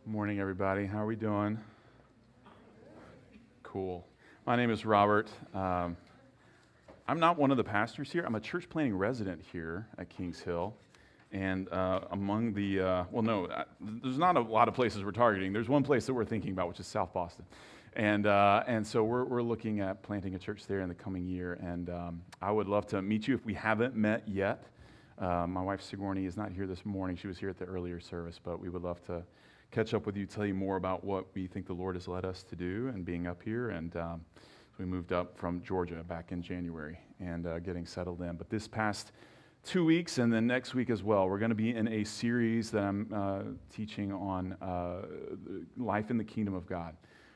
Morning, everybody. How are we doing? Cool. My name is Robert. I'm not one of the pastors here. I'm a church planting resident here at Kings Hill. And among the, there's not a lot of places we're targeting. There's one place that we're thinking about, which is South Boston. And so we're looking at planting a church there in the coming year. And I would love to meet you if we haven't met yet. My wife Sigourney is not here this morning. She was here at the earlier service, but we would love to catch up with you, tell you more about what we think the Lord has led us to do and being up here. And we moved up from Georgia back in January and getting settled in. But this past 2 weeks and then next week as well, we're going to be in a series that I'm teaching on life in the kingdom of God,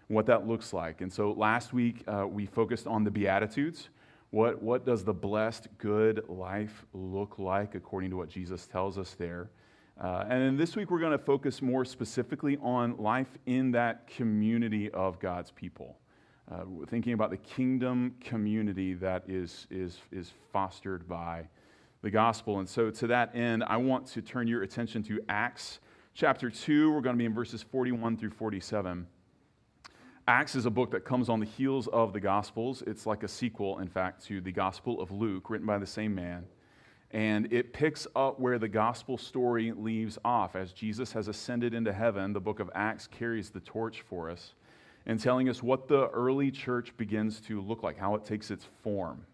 what that looks like. And so last week we focused on the Beatitudes. What does the blessed, good life look like according to what Jesus tells us there? And then this week we're going to focus more specifically on life in that community of God's people. We're thinking about the kingdom community that is fostered by the gospel. And so to that end, I want to turn your attention to Acts chapter 2. We're going to be in verses 41 through 47. Acts is a book that comes on the heels of the Gospels. It's like a sequel, in fact, to the Gospel of Luke, written by the same man. And it picks up where the gospel story leaves off. As Jesus has ascended into heaven, the book of Acts carries the torch for us and telling us what the early church begins to look like, how it takes its form,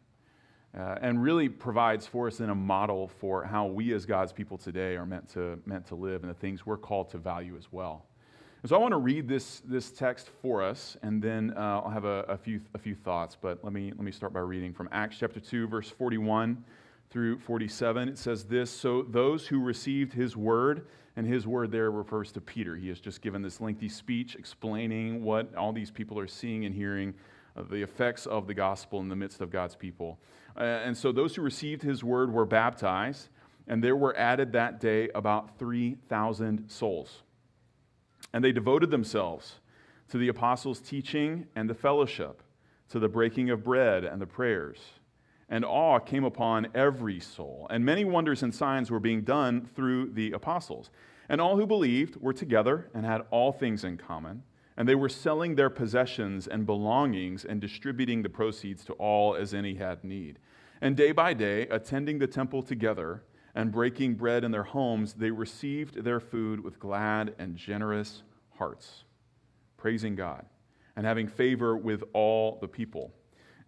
and really provides for us in a model for how we as God's people today are meant to live and the things we're called to value as well. And so I want to read this text for us, and then I'll have a few thoughts. But let me start by reading from Acts chapter 2, verse 41 through 47. It says this: "So those who received his word," and his word there refers to Peter. He has just given this lengthy speech explaining what all these people are seeing and hearing, the effects of the gospel in the midst of God's people. And so those who received his word were baptized, and there were added that day about 3,000 souls. And they devoted themselves to the apostles' teaching and the fellowship, to the breaking of bread and the prayers. And awe came upon every soul, and many wonders and signs were being done through the apostles. And all who believed were together and had all things in common, and they were selling their possessions and belongings and distributing the proceeds to all as any had need. And day by day, attending the temple together and breaking bread in their homes, they received their food with glad and generous hearts, praising God and having favor with all the people.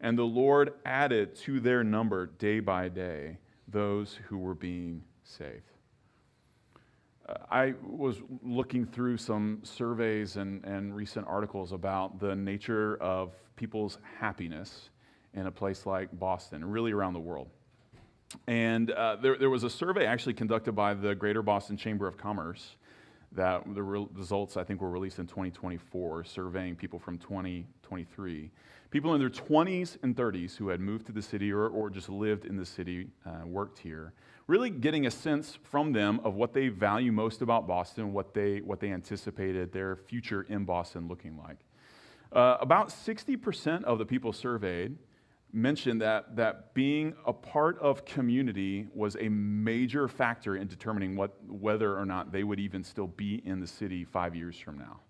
And the Lord added to their number day by day those who were being saved." I was looking through some surveys and recent articles about the nature of people's happiness in a place like Boston, really around the world. And there was a survey actually conducted by the Greater Boston Chamber of Commerce that the results, I think, were released in 2024, surveying people from 2023. People in their 20s and 30s who had moved to the city or just lived in the city, worked here, really getting a sense from them of what they value most about Boston, what they anticipated their future in Boston looking like. About 60% of the people surveyed mentioned that being a part of community was a major factor in determining whether or not they would even still be in the city 5 years from now.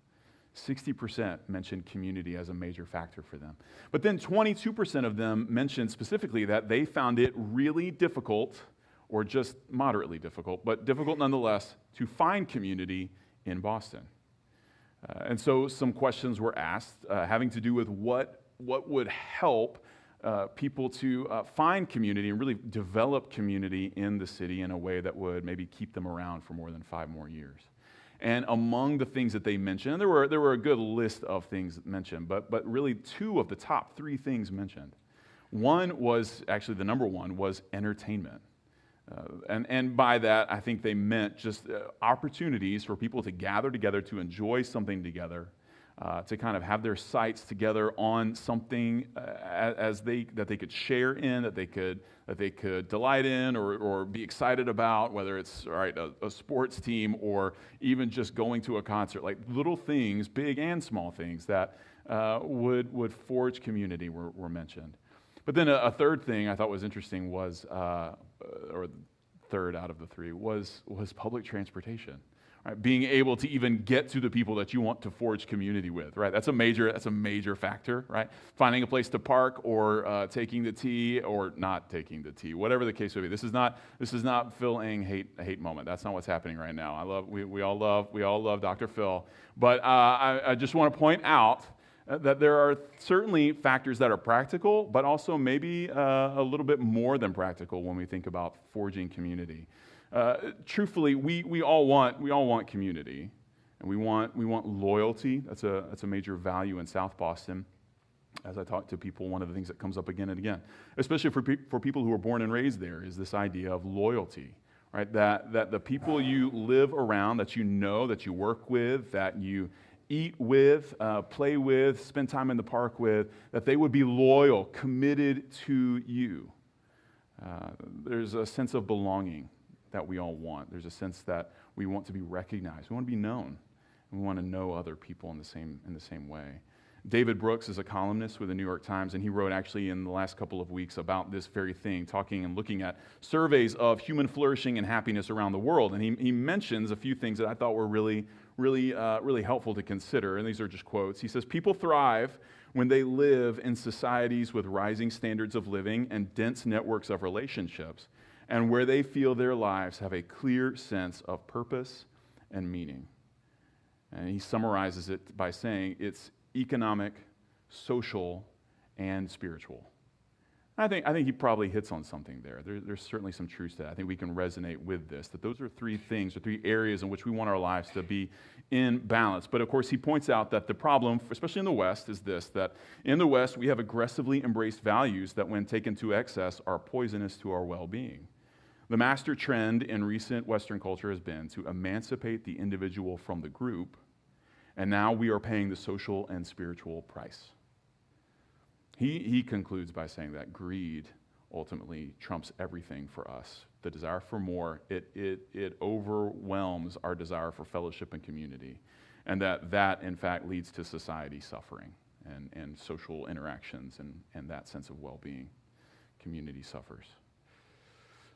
60% mentioned community as a major factor for them. But then 22% of them mentioned specifically that they found it really difficult, or just moderately difficult, but difficult nonetheless, to find community in Boston. And so some questions were asked having to do with what would help people to find community and really develop community in the city in a way that would maybe keep them around for more than 5 more years. And among the things that they mentioned, and there were a good list of things mentioned, but really 2 of the top 3 things mentioned. One was, actually the number one, was entertainment. And by that, I think they meant just opportunities for people to gather together, to enjoy something together, to kind of have their sights together on something that they could share in, that they could delight in or be excited about, whether it's a sports team or even just going to a concert, like little things, big and small things that would forge community were mentioned. But then a third thing I thought was interesting was, or third out of the 3, was public transportation. Right? Being able to even get to the people that you want to forge community with, right? That's a major factor, right? Finding a place to park, or taking the T, or not taking the T, whatever the case may be. This is not Phil Eng hate moment. That's not what's happening right now. We all love Dr. Phil, but I just want to point out that there are certainly factors that are practical, but also maybe a little bit more than practical when we think about forging community. Truthfully, we all want community, and we want loyalty. That's a major value in South Boston. As I talk to people, one of the things that comes up again and again, especially for people who are born and raised there, is this idea of loyalty, right? That the people you live around, that you know, that you work with, that you eat with, play with, spend time in the park with, that they would be loyal, committed to you. There's a sense of belonging that we all want. There's a sense that we want to be recognized. We want to be known. We want to know other people in the same way. David Brooks is a columnist with the New York Times, and he wrote actually in the last couple of weeks about this very thing, talking and looking at surveys of human flourishing and happiness around the world. And he mentions a few things that I thought were really helpful to consider, and these are just quotes. He says, people thrive when they live in societies with rising standards of living and dense networks of relationships, and where they feel their lives have a clear sense of purpose and meaning. And he summarizes it by saying it's economic, social, and spiritual. I think he probably hits on something there. There's certainly some truth to that. I think we can resonate with this, that those are three things, or three areas in which we want our lives to be in balance. But of course, he points out that the problem, especially in the West, is this, that in the West, we have aggressively embraced values that when taken to excess are poisonous to our well-being. The master trend in recent Western culture has been to emancipate the individual from the group, and now we are paying the social and spiritual price. He concludes by saying that greed ultimately trumps everything for us. The desire for more, it overwhelms our desire for fellowship and community, and that in fact leads to society suffering and social interactions and that sense of well-being. Community suffers.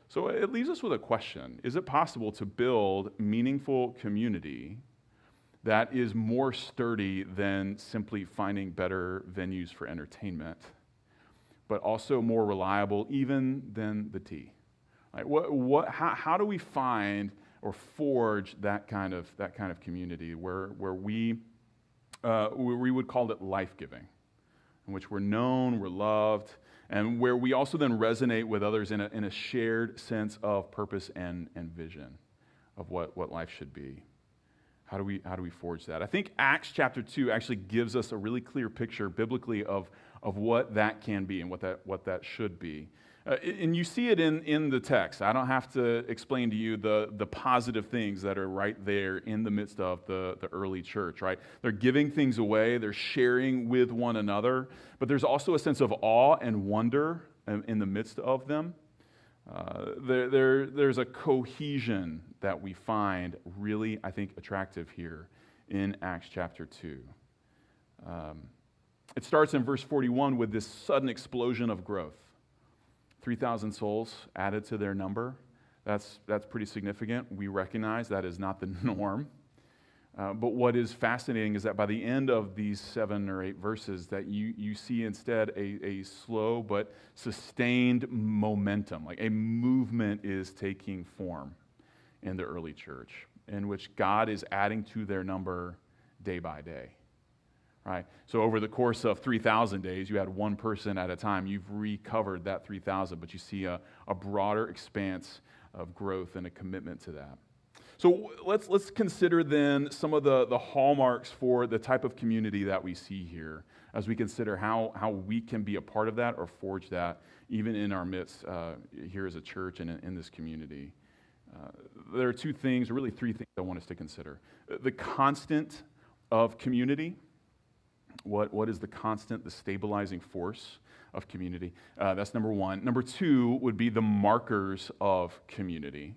So it leaves us with a question. Is it possible to build meaningful community that is more sturdy than simply finding better venues for entertainment, but also more reliable even than the tea? Like how do we find or forge that kind of community where we would call it life-giving, in which we're known, we're loved, and where we also then resonate with others in a shared sense of purpose and vision of what life should be? How do we forge that? I think Acts chapter 2 actually gives us a really clear picture biblically of what that can be and what that should be. And you see it in the text. I don't have to explain to you the positive things that are right there in the midst of the early church, right? They're giving things away, they're sharing with one another, but there's also a sense of awe and wonder in the midst of them. There's a cohesion that we find really, I think, attractive here in Acts chapter 2. It starts in verse 41 with this sudden explosion of growth. 3,000 souls added to their number. That's pretty significant. We recognize that is not the norm. But what is fascinating is that by the end of these 7 or 8 verses, that you see instead a slow but sustained momentum, like a movement is taking form in the early church, in which God is adding to their number day by day. Right? So over the course of 3,000 days, you had one person at a time. You've recovered that 3,000, but you see a broader expanse of growth and a commitment to that. So let's consider then some of the hallmarks for the type of community that we see here as we consider how we can be a part of that or forge that even in our midst here as a church and in this community. There are 2 things, or really 3 things I want us to consider. The constant of community. What is the constant, the stabilizing force of community? That's number 1. Number 2 would be the markers of community.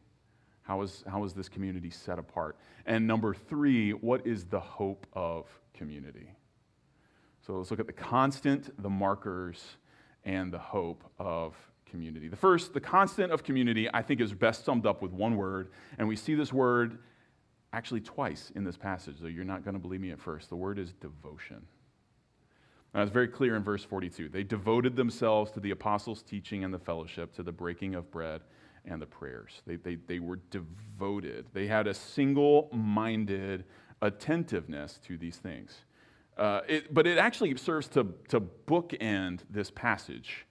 How is this community set apart? And number 3, what is the hope of community? So let's look at the constant, the markers, and the hope of community. The constant of community, I think, is best summed up with one word, and we see this word actually twice in this passage, though you're not going to believe me at first. The word is devotion. Now, it's very clear in verse 42. They devoted themselves to the apostles' teaching and the fellowship, to the breaking of bread and the prayers. They were devoted. They had a single-minded attentiveness to these things. But it actually serves to bookend this passage.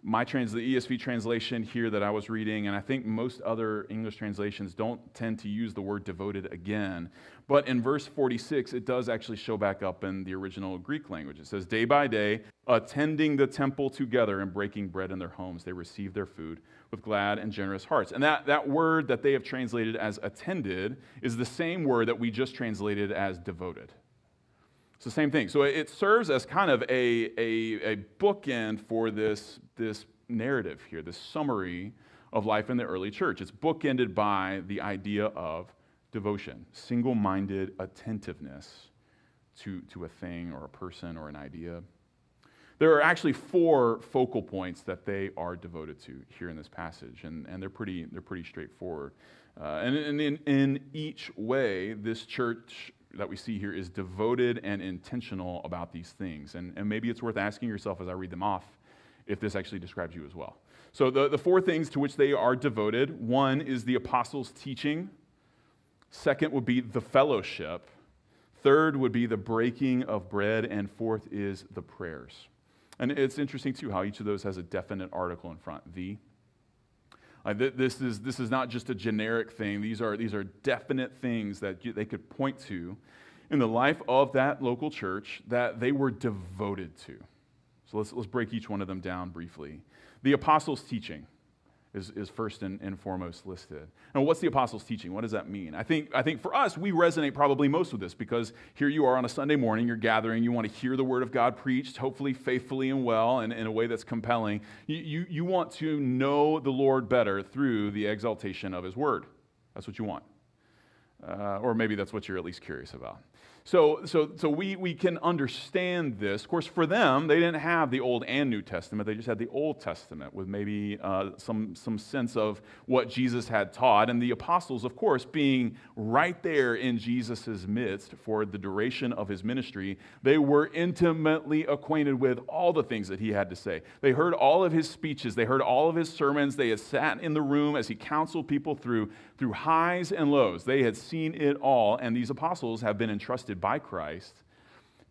The ESV translation here that I was reading, and I think most other English translations don't tend to use the word devoted again, but in verse 46, it does actually show back up in the original Greek language. It says, day by day, attending the temple together and breaking bread in their homes, they received their food with glad and generous hearts. And that word that they have translated as attended is the same word that we just translated as devoted. It's the same thing. So it serves as kind of a bookend for this narrative here, this summary of life in the early church. It's bookended by the idea of devotion, single-minded attentiveness to a thing or a person or an idea. There are actually 4 focal points that they are devoted to here in this passage, and they're pretty straightforward. And in each way, this church that we see here is devoted and intentional about these things. And maybe it's worth asking yourself as I read them off if this actually describes you as well. So the 4 things to which they are devoted: 1 is the apostles' teaching. 2nd would be the fellowship. 3rd would be the breaking of bread. And 4th is the prayers. And it's interesting, too, how each of those has a definite article in front, the. This is not just a generic thing. These are definite things that they could point to in the life of that local church that they were devoted to. So let's break each one of them down briefly. The apostles' teaching is first and foremost listed. Now, what's the apostles' teaching? What does that mean? I think for us, we resonate probably most with this because here you are on a Sunday morning, you're gathering, you want to hear the word of God preached, hopefully faithfully and well, and in a way that's compelling. You want to know the Lord better through the exaltation of his word. That's what you want. Or maybe that's what you're at least curious about. So we can understand this. Of course, for them, they didn't have the Old and New Testament. They just had the Old Testament with maybe some sense of what Jesus had taught. And the apostles, of course, being right there in Jesus' midst for the duration of his ministry, they were intimately acquainted with all the things that he had to say. They heard all of his speeches. They heard all of his sermons. They had sat in the room as he counseled people through highs and lows. They had seen it all, and these apostles have been entrusted by Christ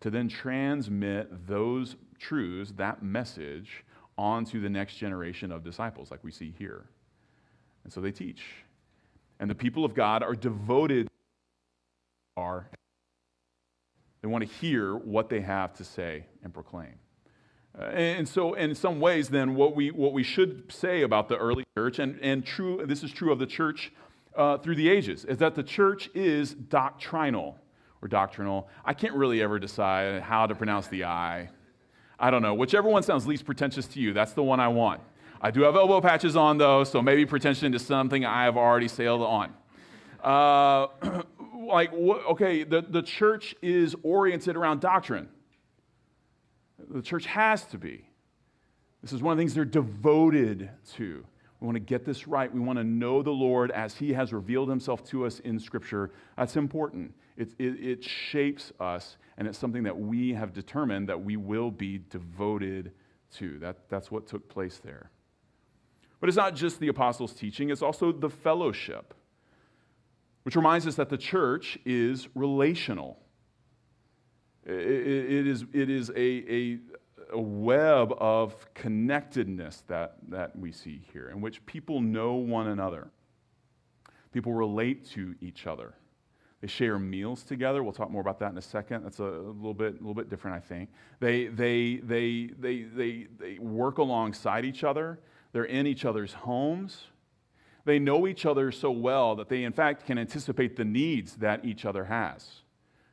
to then transmit those truths, that message, onto the next generation of disciples, like we see here. And so they teach. And the people of God are devoted. They want to hear what they have to say and proclaim. And so in some ways, then, what we should say about the early church, and true, this is true of the church through the ages, is that the church is doctrinal. Or doctrinal. I can't really ever decide how to pronounce the I. I don't know. Whichever one sounds least pretentious to you, that's the one I want. I do have elbow patches on, though, so maybe pretension is something I have already sailed on. The church is oriented around doctrine. The church has to be. This is one of the things they're devoted to. We want to get this right. We want to know the Lord as he has revealed himself to us in Scripture. That's important. It shapes us, and it's something that we have determined that we will be devoted to. That's what took place there. But it's not just the apostles' teaching, it's also the fellowship, which reminds us that the church is relational. It is a web of connectedness that we see here, in which people know one another. People relate to each other. They share meals together. We'll talk more about that in a second. That's a little bit different, I think. They work alongside each other. They're in each other's homes. They know each other so well that they, in fact, can anticipate the needs that each other has.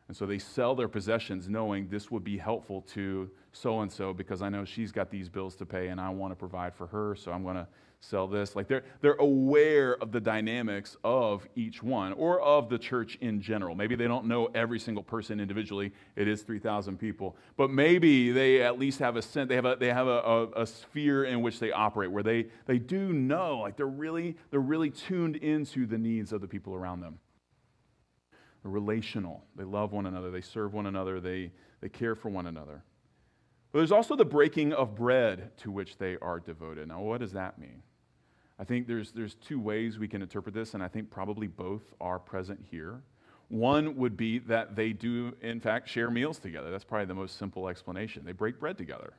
And so they sell their possessions knowing this would be helpful to so-and-so because I know she's got these bills to pay and I want to provide for her, so I'm going to sell this. Like they're aware of the dynamics of each one or of the church in general. Maybe they don't know every single person individually. It is 3,000 people. But maybe they at least have a sense, they have a sphere in which they operate where they do know, like they're really tuned into the needs of the people around them. They're relational. They love one another. They serve one another. They care for one another. But there's also the breaking of bread to which they are devoted. Now, what does that mean? I think there's two ways we can interpret this, and I think probably both are present here. One would be that they do, in fact, share meals together. That's probably the most simple explanation. They break bread together.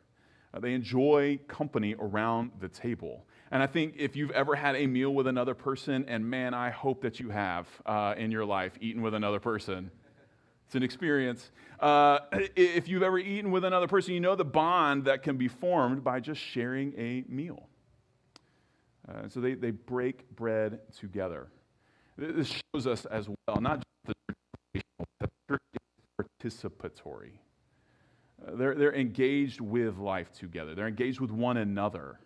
They enjoy company around the table. And I think if you've ever had a meal with another person, and man, I hope that you have in your life, eaten with another person. It's an experience. If you've ever eaten with another person, you know the bond that can be formed by just sharing a meal. So they break bread together. This shows us as well, not just the church is participatory. They're engaged with life together. They're engaged with one another.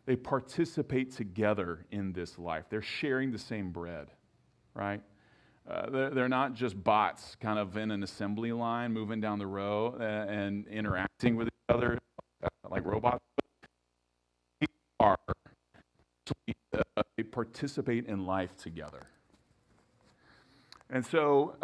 They participate together in this life. They're sharing the same bread, right? They're not just bots kind of in an assembly line moving down the row and interacting with each other like robots. They participate in life together. And so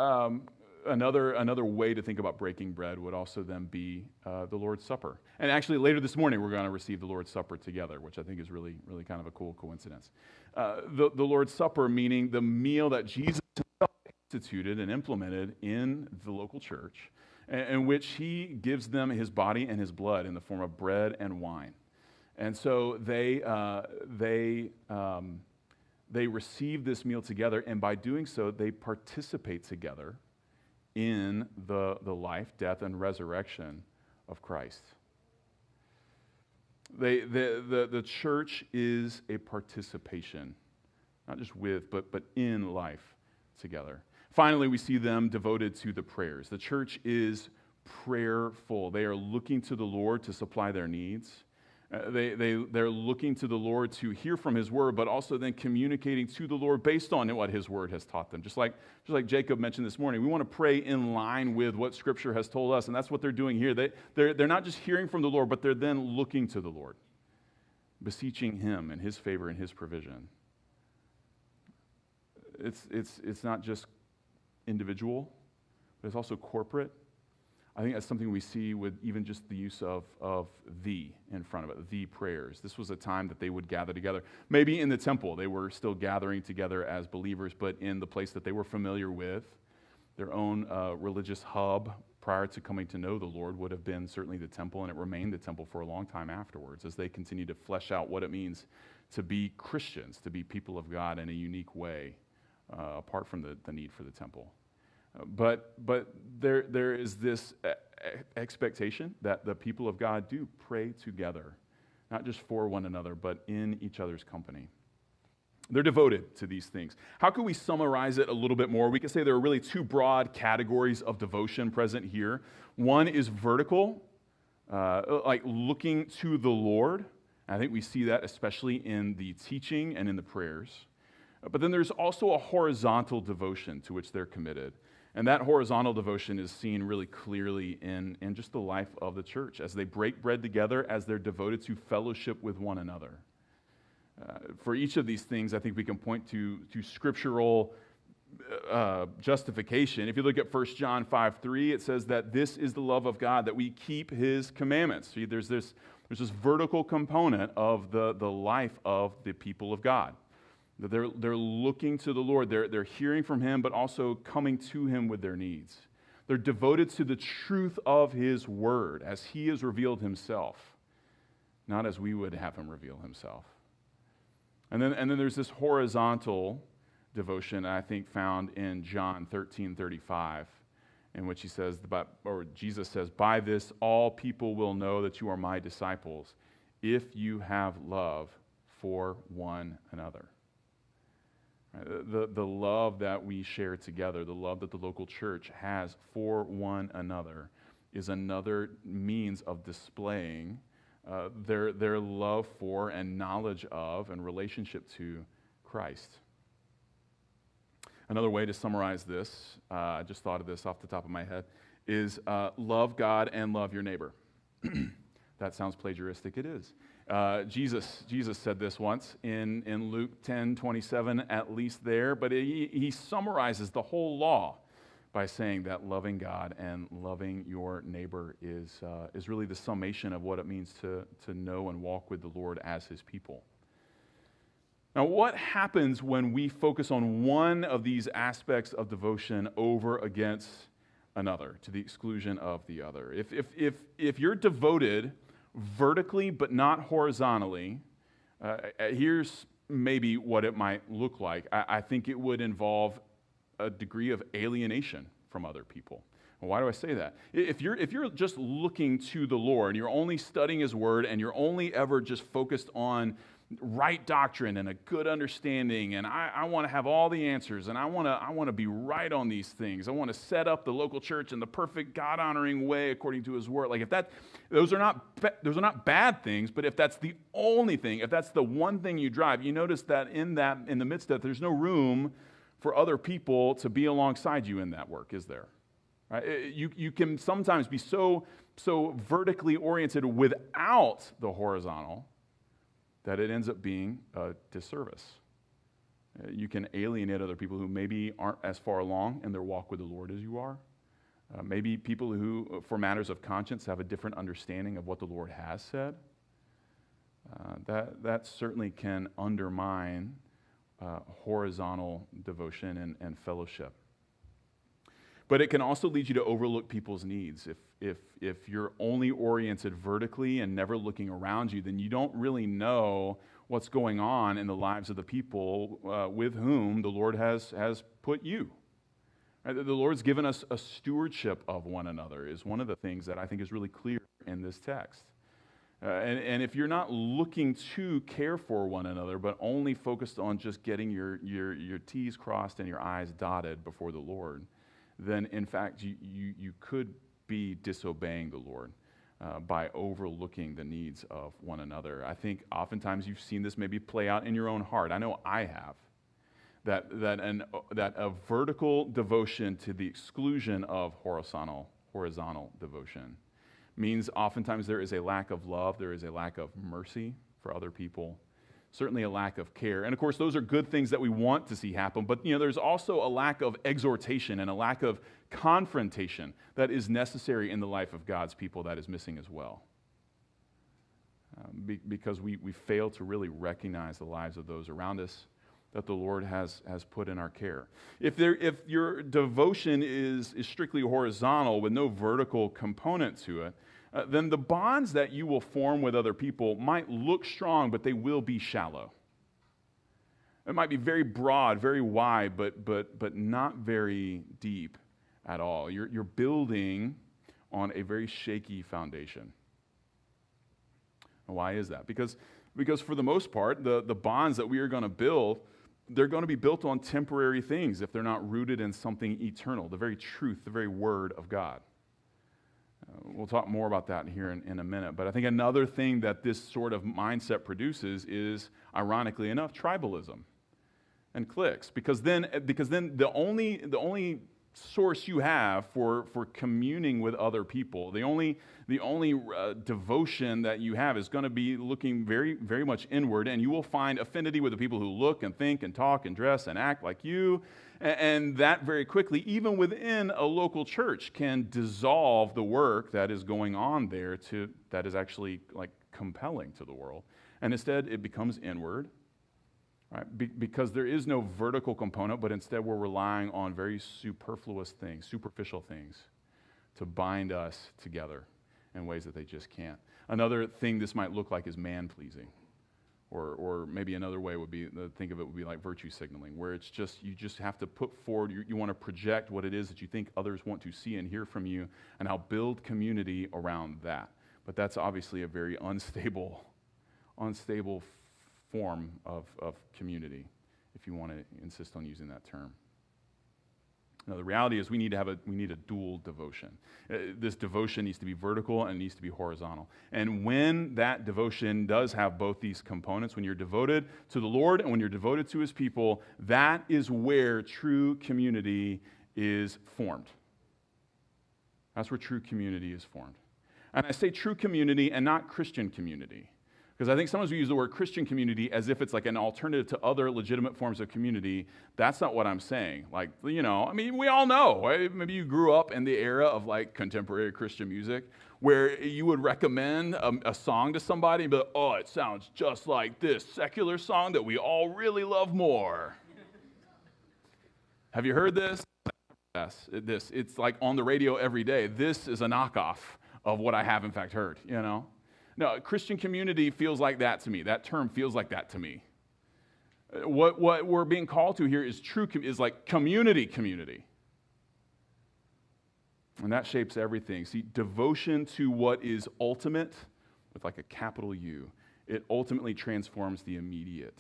another way to think about breaking bread would also then be the Lord's Supper. And actually later this morning we're going to receive the Lord's Supper together, which I think is really, really kind of a cool coincidence. The Lord's Supper meaning the meal that Jesus himself instituted and implemented in the local church, in which he gives them his body and his blood in the form of bread and wine. And so they receive this meal together, and by doing so, they participate together in the life, death, and resurrection of Christ. The church is a participation, not just with, but in life together. Finally, we see them devoted to the prayers. The church is prayerful. They are looking to the Lord to supply their needs. They're looking to the Lord to hear from his word, but also then communicating to the Lord based on what his word has taught them. Just like Jacob mentioned this morning, we want to pray in line with what Scripture has told us, and that's what they're doing here. They're not just hearing from the Lord, but they're then looking to the Lord, beseeching him and his favor and his provision. It's not just individual, but it's also corporate. I think that's something we see with even just the use of "the" in front of it, the prayers. This was a time that they would gather together. Maybe in the temple, they were still gathering together as believers, but in the place that they were familiar with, their own religious hub prior to coming to know the Lord would have been certainly the temple, and it remained the temple for a long time afterwards as they continued to flesh out what it means to be Christians, to be people of God in a unique way, apart from the need for the temple. But there is this expectation that the people of God do pray together, not just for one another, but in each other's company. They're devoted to these things. How can we summarize it a little bit more? We can say there are really two broad categories of devotion present here. One is vertical, like looking to the Lord. I think we see that especially in the teaching and in the prayers. But then there's also a horizontal devotion to which they're committed. And that horizontal devotion is seen really clearly in just the life of the church as they break bread together, as they're devoted to fellowship with one another. For each of these things, I think we can point to scriptural justification. If you look at 1 John 5:3, it says that this is the love of God, that we keep his commandments. See, there's this vertical component of the life of the people of God. They're looking to the Lord. They're hearing from him, but also coming to him with their needs. They're devoted to the truth of his word as he has revealed himself, not as we would have him reveal himself. And then there's this horizontal devotion, I think, found in John 13:35, in which he says, or Jesus says, "By this all people will know that you are my disciples, if you have love for one another." The love that we share together, the love that the local church has for one another, is another means of displaying their love for and knowledge of and relationship to Christ. Another way to summarize this, I just thought of this off the top of my head, is love God and love your neighbor. That sounds plagiaristic. It is. Jesus said this once in Luke 10:27, at least there, but he summarizes the whole law by saying that loving God and loving your neighbor is really the summation of what it means to know and walk with the Lord as his people. Now, what happens when we focus on one of these aspects of devotion over against another, to the exclusion of the other? If you're devoted vertically but not horizontally, here's maybe what it might look like. I think it would involve a degree of alienation from other people. Well, why do I say that? If you're just looking to the Lord, you're only studying his word, and you're only ever just focused on right doctrine and a good understanding, and I want to have all the answers, and I want to be right on these things. I want to set up the local church in the perfect God-honoring way according to his word. Like those are not bad things, but if that's the only thing, if that's the one thing you drive, you notice that in the midst of that, there's no room for other people to be alongside you in that work, is there? Right? You can sometimes be so vertically oriented without the horizontal that it ends up being a disservice. You can alienate other people who maybe aren't as far along in their walk with the Lord as you are. Maybe people who, for matters of conscience, have a different understanding of what the Lord has said. That certainly can undermine horizontal devotion and fellowship. But it can also lead you to overlook people's needs. If you're only oriented vertically and never looking around you, then you don't really know what's going on in the lives of the people with whom the Lord has put you. Right? The Lord's given us a stewardship of one another is one of the things that I think is really clear in this text. And if you're not looking to care for one another, but only focused on just getting your T's crossed and your I's dotted before the Lord, then in fact you could be disobeying the Lord by overlooking the needs of one another. I think oftentimes you've seen this maybe play out in your own heart. I know I have. That a vertical devotion to the exclusion of horizontal devotion means oftentimes there is a lack of love, there is a lack of mercy for other people, certainly a lack of care. And of course, those are good things that we want to see happen, but there's also a lack of exhortation and a lack of confrontation that is necessary in the life of God's people that is missing as well. Because we fail to really recognize the lives of those around us that the Lord has put in our care. If your devotion is strictly horizontal with no vertical component to it, then the bonds that you will form with other people might look strong, but they will be shallow. It might be very broad, very wide, but not very deep at all. You're building on a very shaky foundation. And why is that? Because for the most part, the bonds that we are going to build, they're going to be built on temporary things if they're not rooted in something eternal, the very truth, the very word of God. We'll talk more about that here in a minute. But I think another thing that this sort of mindset produces is, ironically enough, tribalism and cliques. Because then the only source you have for communing with other people, the only devotion that you have is going to be looking very, very much inward, and you will find affinity with the people who look and think and talk and dress and act like you, and that very quickly, even within a local church, can dissolve the work that is going on there that is actually like compelling to the world, and instead it becomes inward. Right? Because there is no vertical component, but instead we're relying on very superfluous things, superficial things, to bind us together in ways that they just can't. Another thing this might look like is man-pleasing. Or maybe another way would be, think of it would be like virtue signaling, where it's just, you just have to put forward, you want to project what it is that you think others want to see and hear from you, and I'll build community around that. But that's obviously a very unstable form of community, if you want to insist on using that term. Now, the reality is we need a dual devotion. This devotion needs to be vertical and it needs to be horizontal. And when that devotion does have both these components, when you're devoted to the Lord and when you're devoted to his people, that is where true community is formed. That's where true community is formed. And I say true community and not Christian community. Because I think sometimes we use the word Christian community as if it's like an alternative to other legitimate forms of community. That's not what I'm saying. Like, we all know, right? Maybe you grew up in the era of like contemporary Christian music where you would recommend a song to somebody and be like, oh, it sounds just like this secular song that we all really love more. Have you heard this? Yes, it's like on the radio every day. This is a knockoff of what I have in fact heard, No, Christian community feels like that to me. That term feels like that to me. What we're being called to here is is like community. And that shapes everything. See, devotion to what is ultimate, with like a capital U, it ultimately transforms the immediate.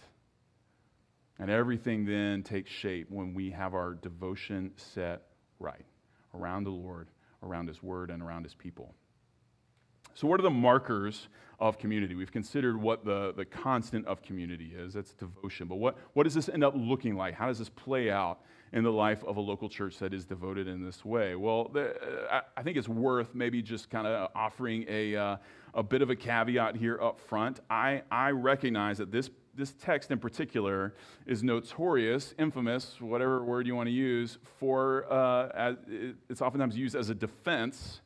And everything then takes shape when we have our devotion set right around the Lord, around His Word, and around His people. So what are the markers of community? We've considered what the constant of community is. That's devotion. But what does this end up looking like? How does this play out in the life of a local church that is devoted in this way? Well, I think it's worth maybe just kind of offering a bit of a caveat here up front. I recognize that this text in particular is notorious, infamous, whatever word you want to use, it's oftentimes used as a defense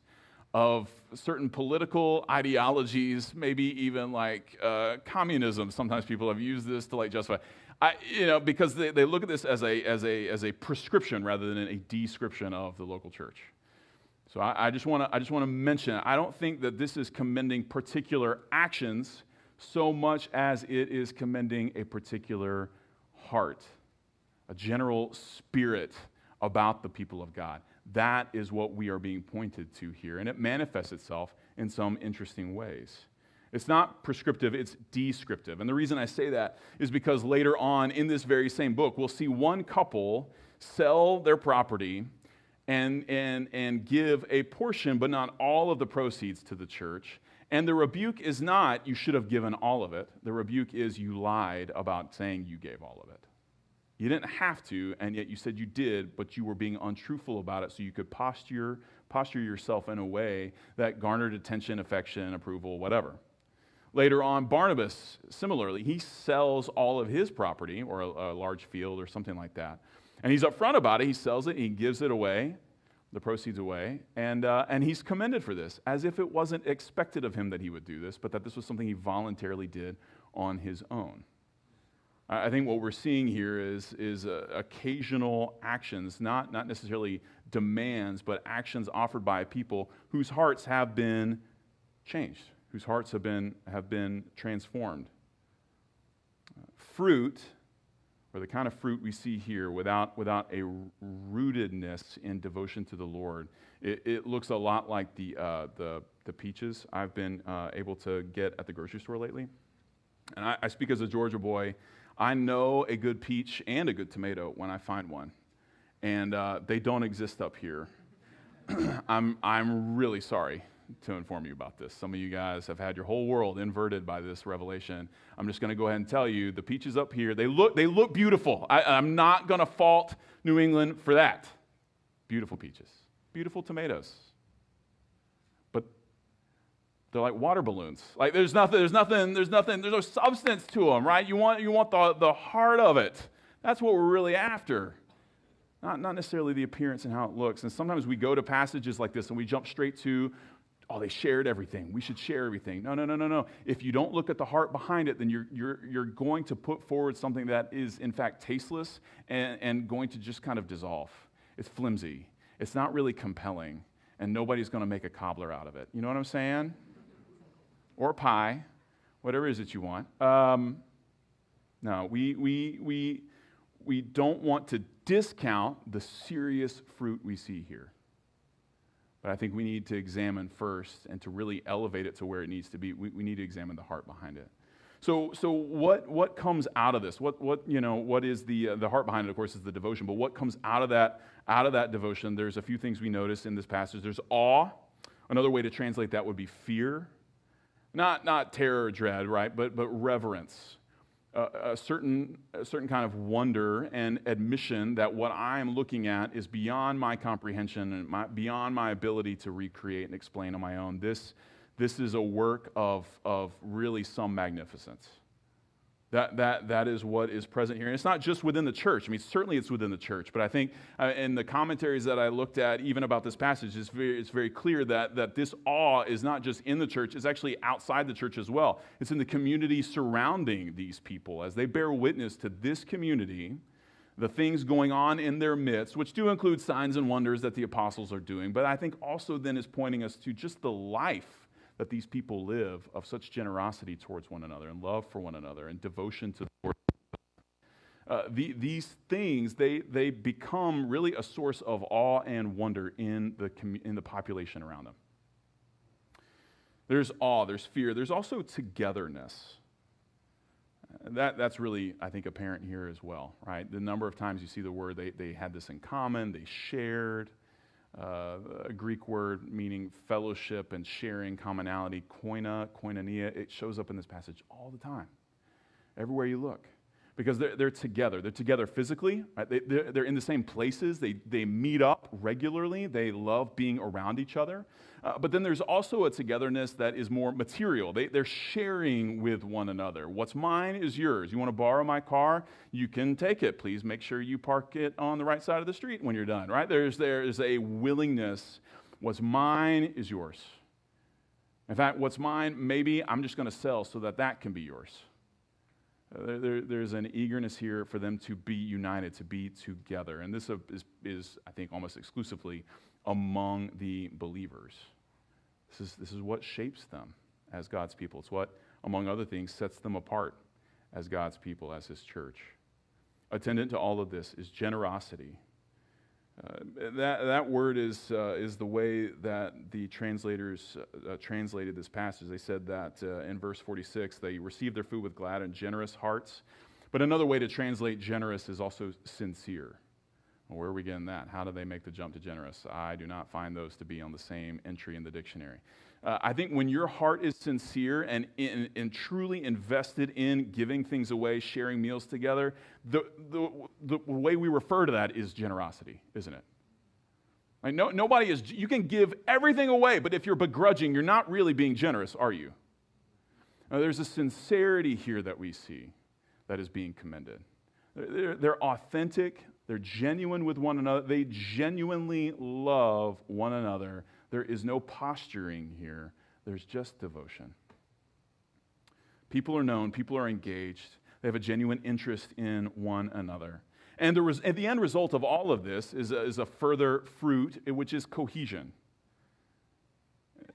of certain political ideologies, maybe even like communism. Sometimes people have used this to like justify, because they look at this as a prescription rather than a description of the local church. So I just want to mention, I don't think that this is commending particular actions so much as it is commending a particular heart, a general spirit about the people of God. That is what we are being pointed to here, and it manifests itself in some interesting ways. It's not prescriptive, it's descriptive. And the reason I say that is because later on in this very same book, we'll see one couple sell their property and give a portion, but not all of the proceeds to the church. And the rebuke is not, you should have given all of it. The rebuke is, you lied about saying you gave all of it. You didn't have to, and yet you said you did, but you were being untruthful about it so you could posture yourself in a way that garnered attention, affection, approval, whatever. Later on, Barnabas, similarly, he sells all of his property, or a large field or something like that. And he's upfront about it. He sells it, he gives it away, the proceeds away, and he's commended for this, as if it wasn't expected of him that he would do this, but that this was something he voluntarily did on his own. I think what we're seeing here is occasional actions, not necessarily demands, but actions offered by people whose hearts have been changed, whose hearts have been transformed. Fruit, or the kind of fruit we see here, without a rootedness in devotion to the Lord, it looks a lot like the peaches I've been able to get at the grocery store lately. And I speak as a Georgia boy. I know a good peach and a good tomato when I find one, and they don't exist up here. I'm really sorry to inform you about this. Some of you guys have had your whole world inverted by this revelation. I'm just going to go ahead and tell you, the peaches up here, they look beautiful. I'm not going to fault New England for that. Beautiful peaches, beautiful tomatoes. They're like water balloons. Like there's no substance to them, right? You want the heart of it. That's what we're really after. Not necessarily the appearance and how it looks. And sometimes we go to passages like this and we jump straight to, oh, they shared everything. We should share everything. No. If you don't look at the heart behind it, then you're going to put forward something that is in fact tasteless and going to just kind of dissolve. It's flimsy. It's not really compelling, and nobody's going to make a cobbler out of it. You know what I'm saying? Or pie, whatever it is that you want. No, we don't want to discount the serious fruit we see here. But I think we need to examine first, and to really elevate it to where it needs to be, we need to examine the heart behind it. So what comes out of this? What is the heart behind it? Of course, is the devotion. But what comes out of that devotion? There's a few things we notice in this passage. There's awe. Another way to translate that would be fear. Not terror or dread, right? But reverence, a certain kind of wonder and admission that what I am looking at is beyond my comprehension and beyond my ability to recreate and explain on my own. This this is a work of really some magnificence. That is what is present here. And it's not just within the church. I mean, certainly it's within the church, but I think in the commentaries that I looked at, even about this passage, it's very clear that this awe is not just in the church, it's actually outside the church as well. It's in the community surrounding these people as they bear witness to this community, the things going on in their midst, which do include signs and wonders that the apostles are doing, but I think also then is pointing us to just the life that these people live of such generosity towards one another and love for one another and devotion to the Lord. These things, they become really a source of awe and wonder in the population around them. There's awe, there's fear, there's also togetherness. That's really, I think, apparent here as well, right? The number of times you see the word, they had this in common, they shared. A Greek word meaning fellowship and sharing, commonality, koinonia. It shows up in this passage all the time, everywhere you look, because they're together. They're together physically. Right? They're in the same places. They meet up regularly. They love being around each other. But then there's also a togetherness that is more material. They're sharing with one another. What's mine is yours. You want to borrow my car? You can take it. Please make sure you park it on the right side of the street when you're done, right? There's a willingness. What's mine is yours. In fact, what's mine, maybe I'm just going to sell so that can be yours. There's an eagerness here for them to be united, to be together. And this is I think, almost exclusively among the believers. This is what shapes them as God's people. It's what, among other things, sets them apart as God's people, as His church. Attendant to all of this is generosity. That word is the way that the translators translated this passage. They said that in verse 46, they received their food with glad and generous hearts. But another way to translate generous is also sincere. Well, where are we getting that? How do they make the jump to generous? I do not find those to be on the same entry in the dictionary. I think when your heart is sincere and truly invested in giving things away, sharing meals together, the way we refer to that is generosity, isn't it? Like nobody is. You can give everything away, but if you're begrudging, you're not really being generous, are you? Now, there's a sincerity here that we see that is being commended. They're authentic. They're genuine with one another. They genuinely love one another. There is no posturing here. There's just devotion. People are known. People are engaged. They have a genuine interest in one another. And the end result of all of this is a further fruit, which is cohesion.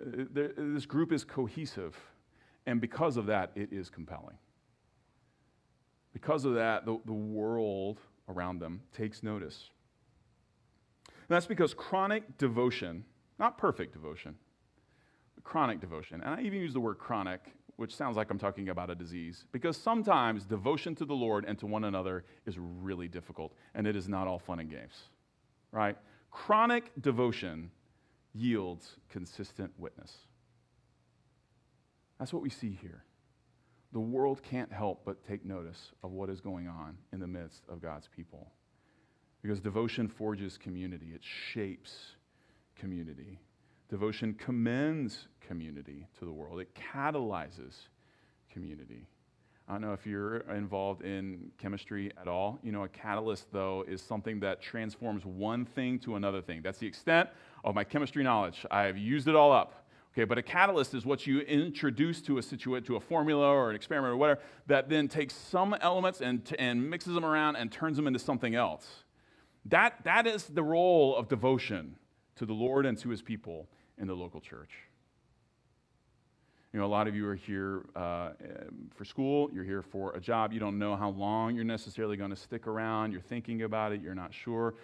This group is cohesive, and because of that, it is compelling. Because of that, the world around them takes notice. And that's because chronic devotion, not perfect devotion, but chronic devotion, and I even use the word chronic, which sounds like I'm talking about a disease, because sometimes devotion to the Lord and to one another is really difficult, and it is not all fun and games, right? Chronic devotion yields consistent witness. That's what we see here. The world can't help but take notice of what is going on in the midst of God's people. Because devotion forges community. It shapes community. Devotion commends community to the world. It catalyzes community. I don't know if you're involved in chemistry at all. You know, a catalyst, though, is something that transforms one thing to another thing. That's the extent of my chemistry knowledge. I have used it all up. Okay, but a catalyst is what you introduce to a formula or an experiment or whatever that then takes some elements and mixes them around and turns them into something else. That is the role of devotion to the Lord and to His people in the local church. You know, a lot of you are here for school. You're here for a job. You don't know how long you're necessarily going to stick around. You're thinking about it. You're not sure.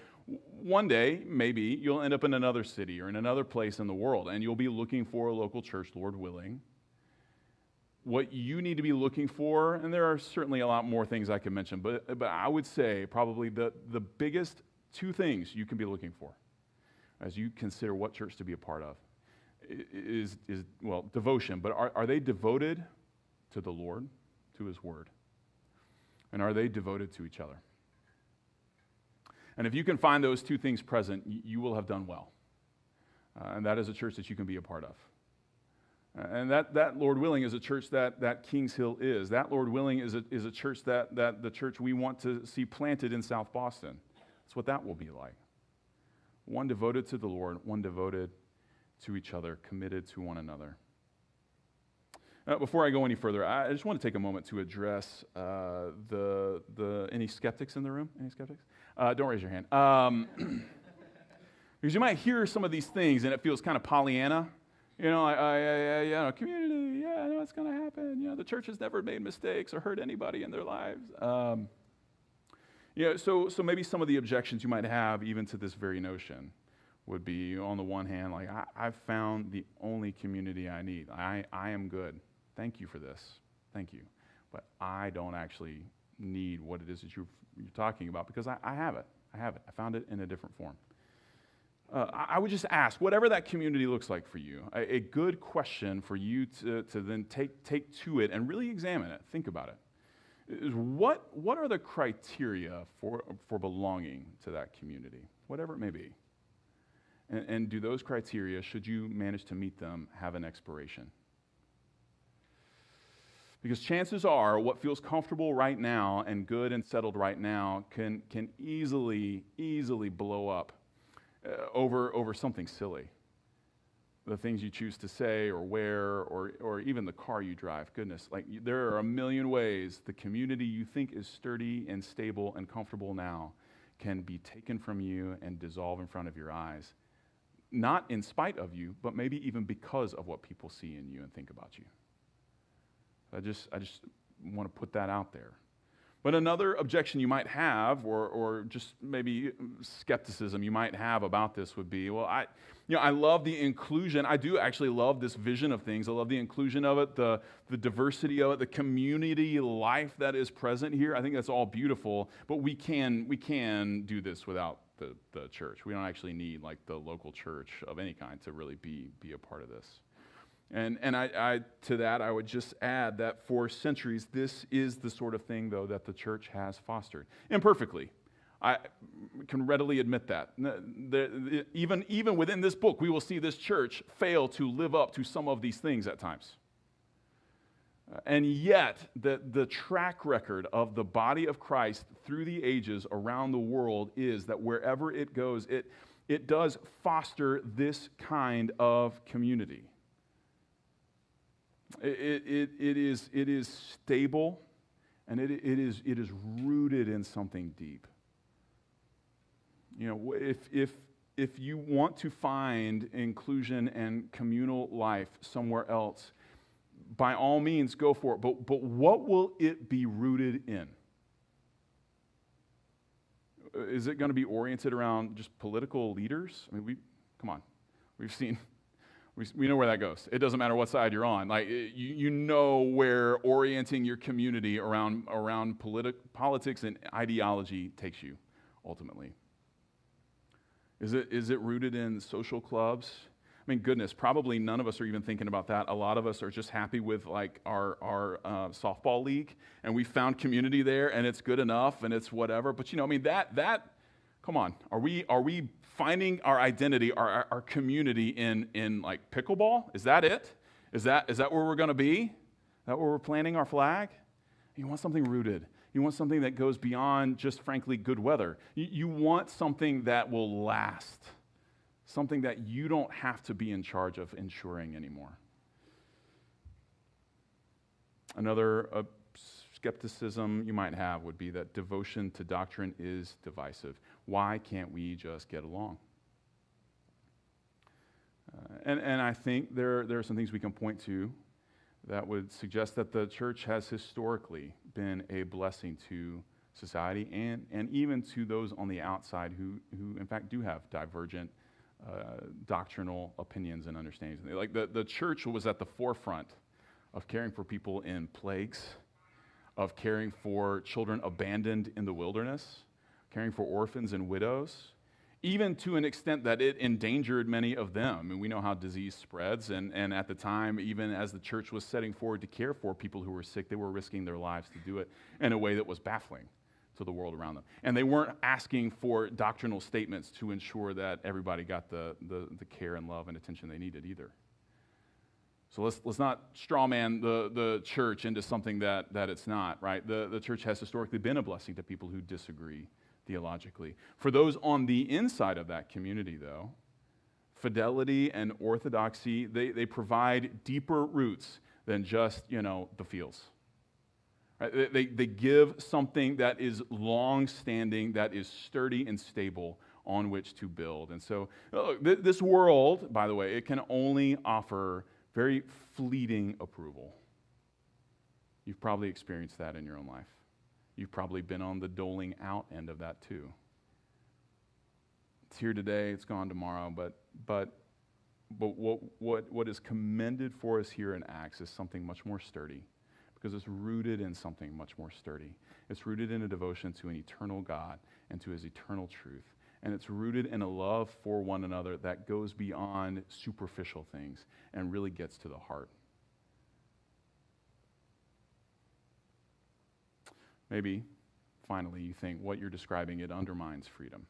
One day, maybe, you'll end up in another city or in another place in the world, and you'll be looking for a local church, Lord willing. What you need to be looking for, and there are certainly a lot more things I can mention, but I would say probably the biggest two things you can be looking for as you consider what church to be a part of is devotion. But are they devoted to the Lord, to His Word? And are they devoted to each other? And if you can find those two things present, you will have done well. And that is a church that you can be a part of. And that, Lord willing, is a church that Kings Hill is. That, Lord willing, is a church that the church we want to see planted in South Boston. That's what that will be like. One devoted to the Lord, one devoted to each other, committed to one another. Before I go any further, I just want to take a moment to address any skeptics in the room. Any skeptics? Don't raise your hand. Because you might hear some of these things and it feels kind of Pollyanna. Community, I know it's going to happen. The church has never made mistakes or hurt anybody in their lives. So maybe some of the objections you might have even to this very notion would be, on the one hand, like, I've found the only community I need. I am good. Thank you for this. Thank you. But I don't actually need what it is that you're talking about because I have it. I found it in a different form. I would just ask, whatever that community looks like for you, a good question for you to then take to it and really examine it, think about it, is what are the criteria for belonging to that community, whatever it may be? And do those criteria, should you manage to meet them, have an expiration? Because chances are what feels comfortable right now and good and settled right now can easily blow up over something silly. The things you choose to say or wear or even the car you drive. Goodness, like there are a million ways the community you think is sturdy and stable and comfortable now can be taken from you and dissolve in front of your eyes. Not in spite of you, but maybe even because of what people see in you and think about you. I just want to put that out there. But another objection you might have, or just maybe skepticism you might have about this would be, well, I love the inclusion. I do actually love this vision of things. I love the inclusion of it, the diversity of it, the community life that is present here. I think that's all beautiful. But we can do this without the church. We don't actually need like the local church of any kind to really be a part of this. And I to that, I would just add that for centuries, this is the sort of thing, though, that the church has fostered. Imperfectly. I can readily admit that. Even within this book, we will see this church fail to live up to some of these things at times. And yet, the track record of the body of Christ through the ages around the world is that wherever it goes, it does foster this kind of community. It is stable, and it is rooted in something deep. If you want to find inclusion and communal life somewhere else, by all means go for it. But what will it be rooted in? Is it going to be oriented around just political leaders? I mean, we know where that goes. It doesn't matter what side you're on. Like you know where orienting your community around politics and ideology takes you ultimately. Is it rooted in social clubs? I mean, goodness, probably none of us are even thinking about that. A lot of us are just happy with like our softball league, and we found community there, and it's good enough, and it's whatever. But that come on, are we finding our identity, our community in like pickleball? Is that it? Is that where we're going to be? Is that where we're planting our flag? You want something rooted. You want something that goes beyond just, frankly, good weather. You want something that will last, something that you don't have to be in charge of ensuring anymore. Another skepticism you might have would be that devotion to doctrine is divisive. Why can't we just get along? And I think there are some things we can point to that would suggest that the church has historically been a blessing to society and even to those on the outside who in fact do have divergent doctrinal opinions and understandings. Like the church was at the forefront of caring for people in plagues, of caring for children abandoned in the wilderness, caring for orphans and widows, even to an extent that it endangered many of them. And we know how disease spreads, and at the time, even as the church was setting forward to care for people who were sick, they were risking their lives to do it in a way that was baffling to the world around them. And they weren't asking for doctrinal statements to ensure that everybody got the care and love and attention they needed either. So let's not straw man the church into something that it's not, right? The church has historically been a blessing to people who disagree theologically. For those on the inside of that community, though, fidelity and orthodoxy, they provide deeper roots than just, the feels. Right? They give something that is long-standing, that is sturdy and stable on which to build. And so this world, by the way, it can only offer very fleeting approval. You've probably experienced that in your own life. You've probably been on the doling out end of that too. It's here today, it's gone tomorrow, but what is commended for us here in Acts is something much more sturdy, because it's rooted in something much more sturdy. It's rooted in a devotion to an eternal God and to his eternal truth. And it's rooted in a love for one another that goes beyond superficial things and really gets to the heart. Maybe, finally, you think what you're describing, it undermines freedom.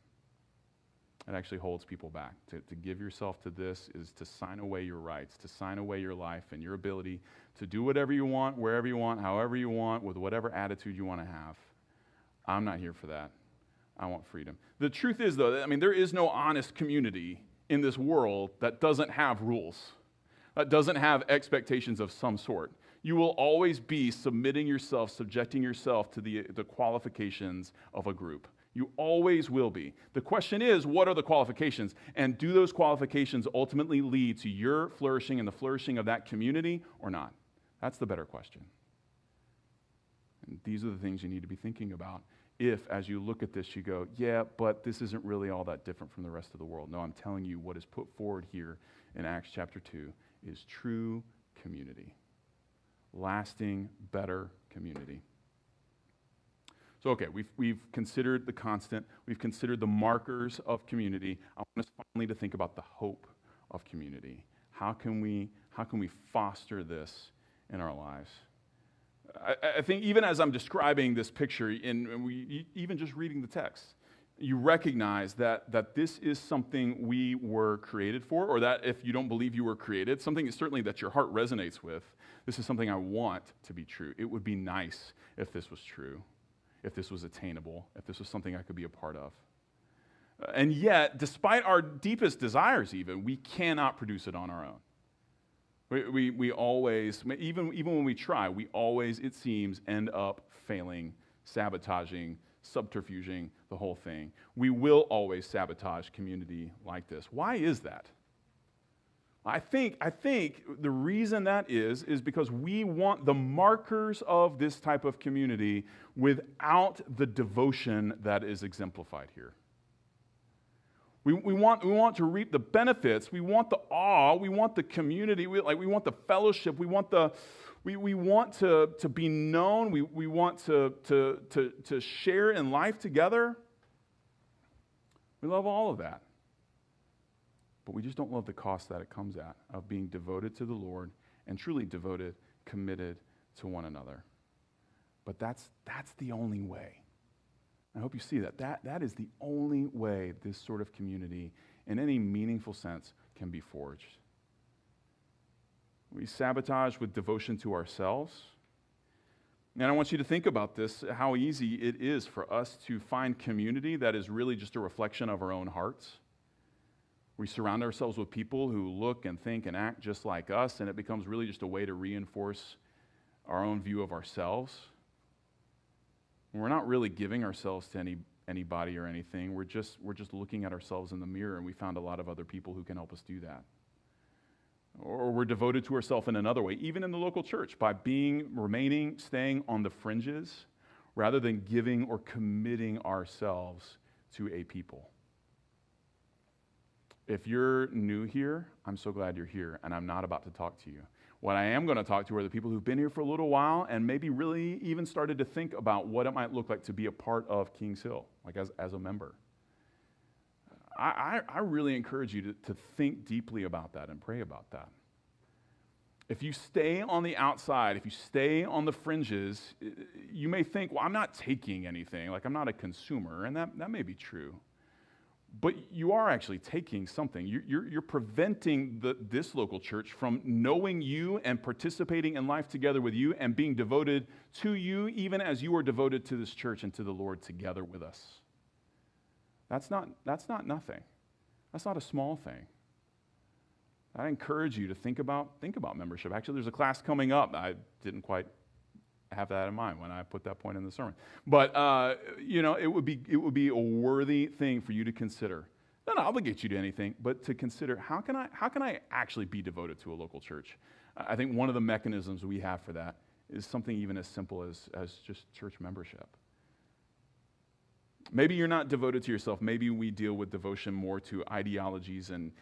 It actually holds people back. To give yourself to this is to sign away your rights, to sign away your life and your ability to do whatever you want, wherever you want, however you want, with whatever attitude you want to have. I'm not here for that. I want freedom. The truth is, though, there is no honest community in this world that doesn't have rules, that doesn't have expectations of some sort. You will always be submitting yourself, subjecting yourself to the qualifications of a group. You always will be. The question is, what are the qualifications? And do those qualifications ultimately lead to your flourishing and the flourishing of that community or not? That's the better question. And these are the things you need to be thinking about. If, as you look at this, you go, yeah, but this isn't really all that different from the rest of the world. No, I'm telling you, what is put forward here in Acts chapter 2 is true community. Lasting, better community. So, okay, we've considered the constant. We've considered the markers of community. I want us finally to think about the hope of community. How can we foster this in our lives? I think even as I'm describing this picture, even just reading the text, you recognize that this is something we were created for, or that if you don't believe you were created, something certainly that your heart resonates with. This is something I want to be true. It would be nice if this was true, if this was attainable, if this was something I could be a part of. And yet, despite our deepest desires even, we cannot produce it on our own. We always, even when we try, we always, it seems, end up failing, sabotaging, subterfuging the whole thing. We will always sabotage community like this. Why is that? I think the reason that is because we want the markers of this type of community without the devotion that is exemplified here. We want to reap the benefits. We want the awe. We want the community. We want the fellowship. We want to be known. We want to share in life together. We love all of that. But we just don't love the cost that it comes at of being devoted to the Lord and truly devoted, committed to one another. But that's the only way. I hope you see that. That is the only way this sort of community, in any meaningful sense, can be forged. We sabotage with devotion to ourselves. And I want you to think about this, how easy it is for us to find community that is really just a reflection of our own hearts. We surround ourselves with people who look and think and act just like us, and it becomes really just a way to reinforce our own view of ourselves. We're not really giving ourselves to anybody or anything. We're just looking at ourselves in the mirror, and we found a lot of other people who can help us do that. Or we're devoted to ourselves in another way, even in the local church, by staying on the fringes, rather than giving or committing ourselves to a people. If you're new here, I'm so glad you're here, and I'm not about to talk to you. What I am going to talk to are the people who've been here for a little while and maybe really even started to think about what it might look like to be a part of Kings Hill, like as a member. I really encourage you to think deeply about that and pray about that. If you stay on the outside, if you stay on the fringes, you may think, well, I'm not taking anything, like I'm not a consumer, and that may be true. But you are actually taking something. You're preventing this local church from knowing you and participating in life together with you and being devoted to you, even as you are devoted to this church and to the Lord together with us. That's not nothing. That's not a small thing. I encourage you to think about membership. Actually, there's a class coming up. I didn't quite have that in mind when I put that point in the sermon. But it would be a worthy thing for you to consider. Not obligate you to anything, but to consider how can I actually be devoted to a local church? I think one of the mechanisms we have for that is something even as simple as just church membership. Maybe you're not devoted to yourself. Maybe we deal with devotion more to ideologies and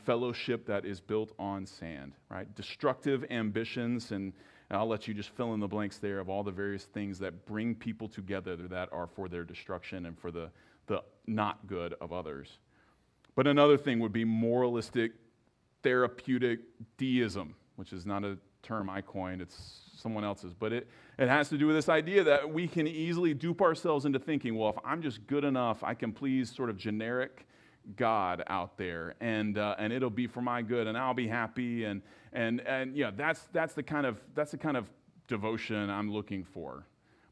fellowship that is built on sand, right? Destructive ambitions, and I'll let you just fill in the blanks there of all the various things that bring people together that are for their destruction and for the not good of others. But another thing would be moralistic, therapeutic deism, which is not a term I coined, it's someone else's. But it has to do with this idea that we can easily dupe ourselves into thinking, well, if I'm just good enough, I can please sort of generic God out there, and it'll be for my good, and I'll be happy, and that's the kind of devotion I'm looking for.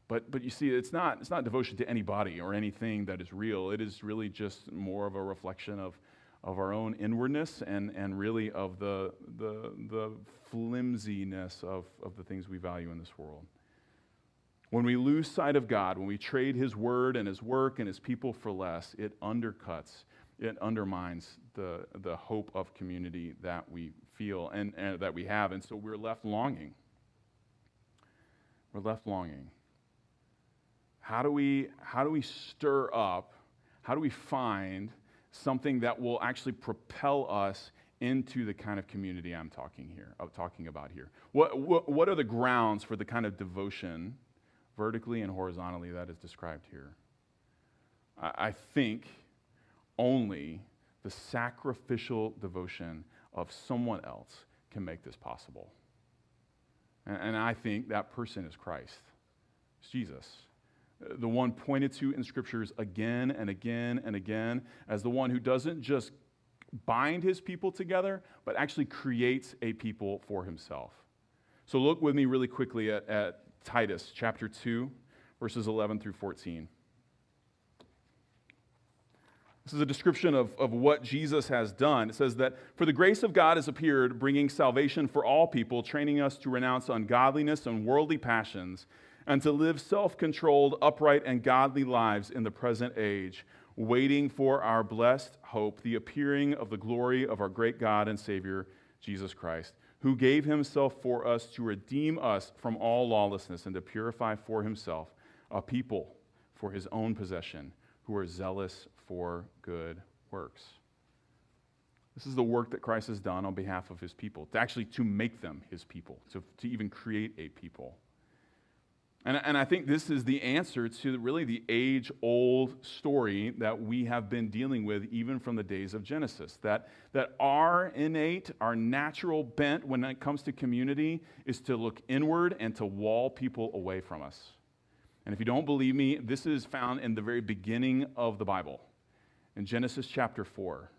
But you see, it's not devotion to anybody or anything that is real. It is really just more of a reflection of our own inwardness and really of the flimsiness of the things we value in this world. When we lose sight of God, when we trade His word and His work and His people for less, it undermines the hope of community that we feel and that we have, and so we're left longing. We're left longing. How do we stir up? How do we find something that will actually propel us into the kind of community I'm talking about here? What are the grounds for the kind of devotion, vertically and horizontally, that is described here? I think only the sacrificial devotion of someone else can make this possible. And I think that person is Christ. It's Jesus. The one pointed to in Scriptures again and again and again as the one who doesn't just bind His people together, but actually creates a people for Himself. So look with me really quickly at Titus chapter 2, verses 11 through 14. This is a description of what Jesus has done. It says that, "For the grace of God has appeared, bringing salvation for all people, training us to renounce ungodliness and worldly passions, and to live self-controlled, upright, and godly lives in the present age, waiting for our blessed hope, the appearing of the glory of our great God and Savior, Jesus Christ, who gave Himself for us to redeem us from all lawlessness and to purify for Himself a people for His own possession, who are zealous for good works." This is the work that Christ has done on behalf of His people, to make them His people, to even create a people. And I think this is the answer to really the age-old story that we have been dealing with even from the days of Genesis, that our natural bent when it comes to community is to look inward and to wall people away from us. And if you don't believe me, this is found in the very beginning of the Bible, in Genesis chapter 4.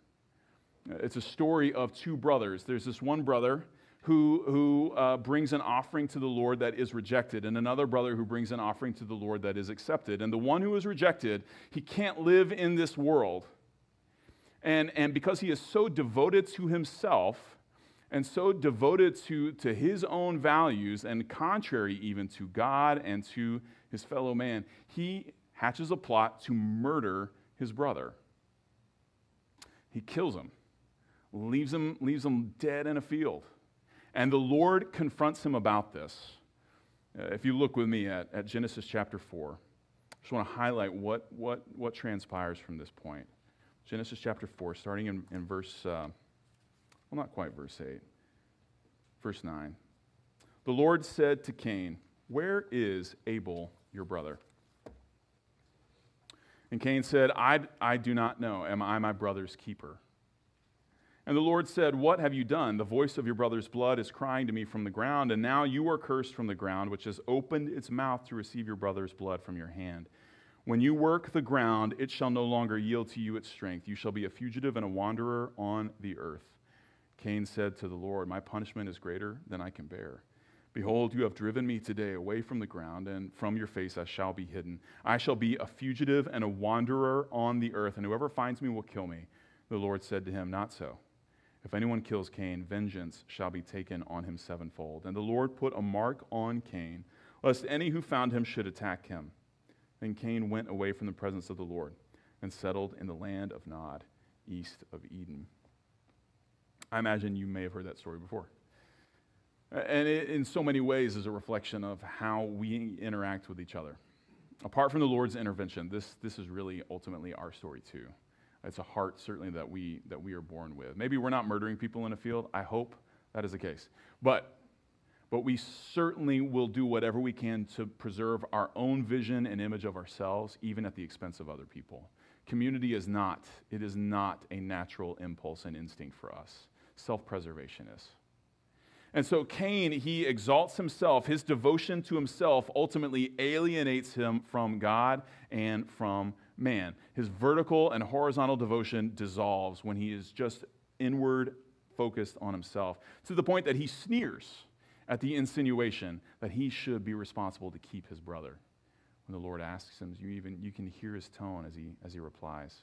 It's a story of two brothers. There's this one brother who brings an offering to the Lord that is rejected, and another brother who brings an offering to the Lord that is accepted. And the one who is rejected, he can't live in this world. And because he is so devoted to himself and so devoted to his own values and contrary even to God and to his fellow man, he hatches a plot to murder his brother. He kills him, leaves him dead in a field. And the Lord confronts him about this. If you look with me at Genesis chapter 4, I just want to highlight what transpires from this point. Genesis chapter 4, starting in verse, not quite verse 8, verse 9. The Lord said to Cain, "Where is Abel, your brother?" And Cain said, I do not know. Am I my brother's keeper? And the Lord said, "What have you done? The voice of your brother's blood is crying to me from the ground, and now you are cursed from the ground, which has opened its mouth to receive your brother's blood from your hand. When you work the ground, it shall no longer yield to you its strength. You shall be a fugitive and a wanderer on the earth. Cain said to the Lord, my punishment is greater than I can bear. Behold, you have driven me today away from the ground, and from your face I shall be hidden. I shall be a fugitive and a wanderer on the earth, and whoever finds me will kill me. The Lord said to him, not so. If anyone kills Cain, vengeance shall be taken on him sevenfold. And the Lord put a mark on Cain, lest any who found him should attack him. Then Cain went away from the presence of the Lord and settled in the land of Nod, east of Eden. I imagine you may have heard that story before. And it, in so many ways, is a reflection of how we interact with each other. Apart from the Lord's intervention, this is really ultimately our story too. It's a heart, certainly, that we are born with. Maybe we're not murdering people in a field. I hope that is the case. But we certainly will do whatever we can to preserve our own vision and image of ourselves, even at the expense of other people. Community is not a natural impulse and instinct for us. Self-preservation is. And so Cain, he exalts himself. His devotion to himself ultimately alienates him from God and from man. His vertical and horizontal devotion dissolves when he is just inward focused on himself, to the point that he sneers at the insinuation that he should be responsible to keep his brother. When the Lord asks him, you can hear his tone as he replies.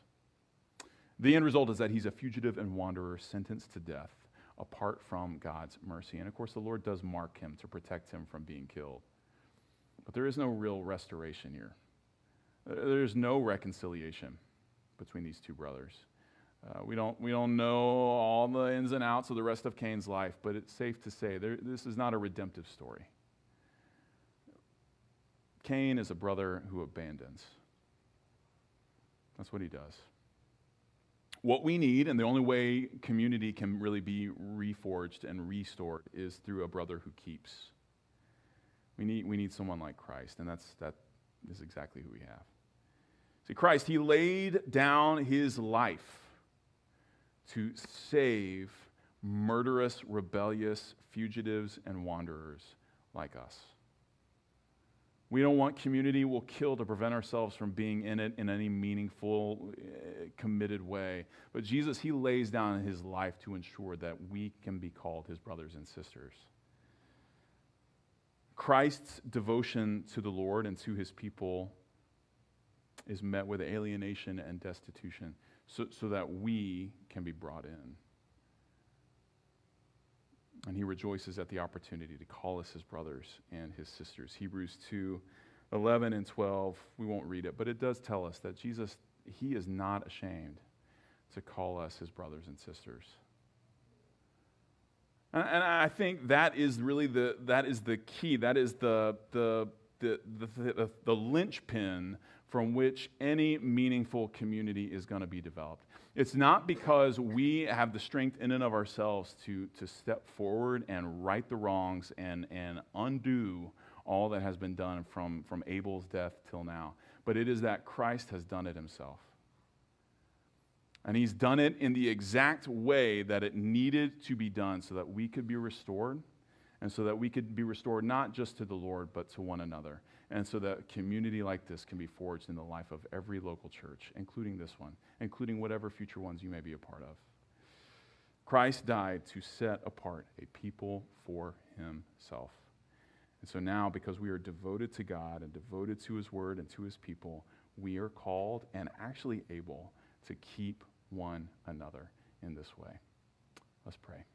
The end result is that he's a fugitive and wanderer sentenced to death, apart from God's mercy. And of course, the Lord does mark him to protect him from being killed. But there is no real restoration here. There's no reconciliation between these two brothers. We don't know all the ins and outs of the rest of Cain's life, but it's safe to say this is not a redemptive story. Cain is a brother who abandons. That's what he does. What we need, and the only way community can really be reforged and restored, is through a brother who keeps. We need someone like Christ, and that is exactly who we have. See, Christ, he laid down his life to save murderous, rebellious fugitives and wanderers like us. We don't want community we'll kill to prevent ourselves from being in it in any meaningful, committed way. But Jesus, he lays down his life to ensure that we can be called his brothers and sisters. Christ's devotion to the Lord and to his people is met with alienation and destitution so that we can be brought in. And he rejoices at the opportunity to call us his brothers and his sisters. Hebrews 2:11 and 12, we won't read it, but it does tell us that Jesus, he is not ashamed to call us his brothers and sisters. And I think that is really the key. That is the linchpin from which any meaningful community is going to be developed. It's not because we have the strength in and of ourselves to step forward and right the wrongs and undo all that has been done from Abel's death till now, but it is that Christ has done it himself. And he's done it in the exact way that it needed to be done so that we could be restored, and so that we could be restored not just to the Lord, but to one another. And so that a community like this can be forged in the life of every local church, including this one, including whatever future ones you may be a part of. Christ died to set apart a people for himself. And so now, because we are devoted to God and devoted to his word and to his people, we are called and actually able to keep one another in this way. Let's pray.